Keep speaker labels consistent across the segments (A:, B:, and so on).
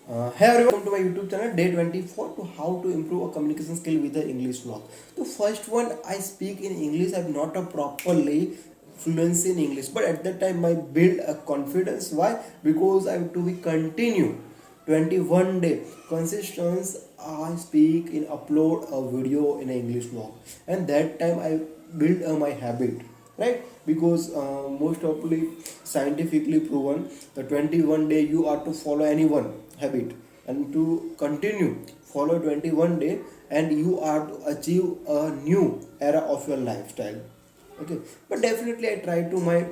A: Hey everyone, welcome to my YouTube channel day 24 to how to improve a communication skill with the English vlog. The first one, I speak in English. I'm not a properly fluency in English, but at that time I build a confidence. Why? Because I have to be continue 21 day consistent. I speak in upload a video in an English vlog, and that time I build my habit, right? Because most probably scientifically proven the 21 day you are to follow any one habit and to continue follow 21 day, and you are to achieve a new era of your lifestyle. Okay, but definitely I try to my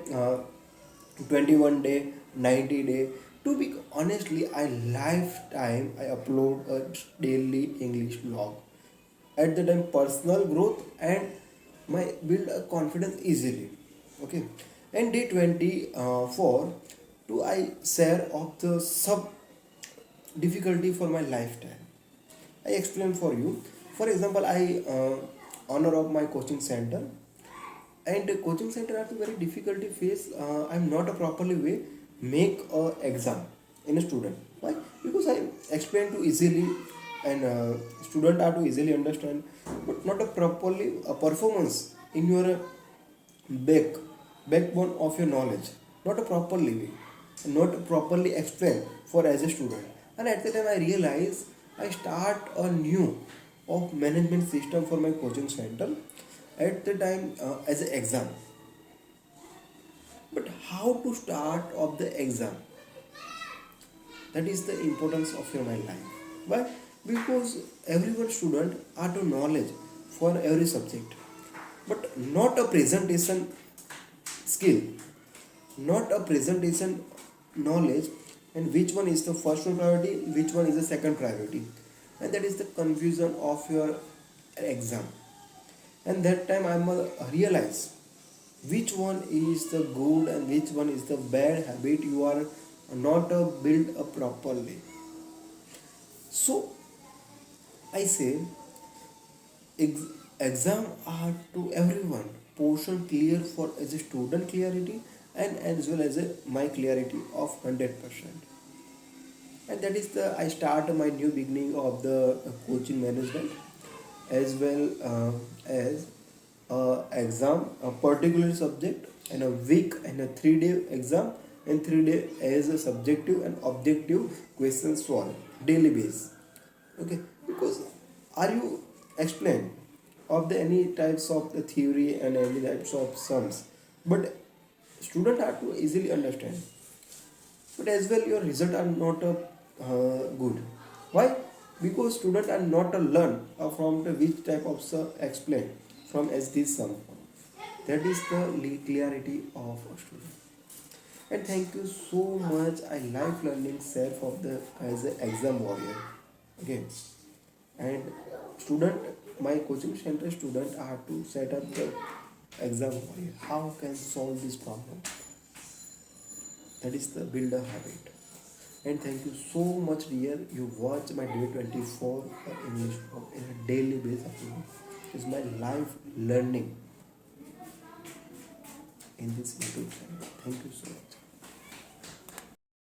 A: 21 day 90 day. To be honestly, I lifetime I upload a daily English vlog. At the time personal growth and my build a confidence easily. Okay, and day 24 do I share of the sub difficulty for my lifetime. I explain for you. For example, I honor of my coaching center, and the coaching center have a very difficulty face. I'm not a properly way make a exam in a student. Why? Because I explain too easily, and student are to easily understand, but not a properly a performance in your back backbone of your knowledge, not a properly way, not properly explained for as a student. And at the time I realize I start a new of management system for my coaching center at the time as an exam. But how to start of the exam, that is the importance of your my life. Why? Because everyone student are to knowledge for every subject, but not a presentation skill, not a presentation knowledge, and which one is the first one priority, which one is the second priority, and that is the confusion of your exam. And that time I must realize which one is the good and which one is the bad habit you are not built properly. So I say ex- exam are to everyone portion clear for as a student clarity and as well as a my clarity of 100%. And that is the I start my new beginning of the coaching management, as well as exam a particular subject and a week and a 3 day exam, and 3 day as a subjective and objective question solve daily base. Okay, because are you explain of the any types of the theory and any types of sums, but student have to easily understand, but as well your result are not good. Why? Because student are not learn from the which type of explain from as this sum. That is the clarity of a student. And thank you so much. I like learning self of the as an exam warrior. Okay, and student my coaching center student are to set up the exam warrior. How can solve this problem? That is the builder habit. And thank you so much dear, you watch my day 24 English in a daily basis. It's my life learning in this YouTube channel. Thank you so much.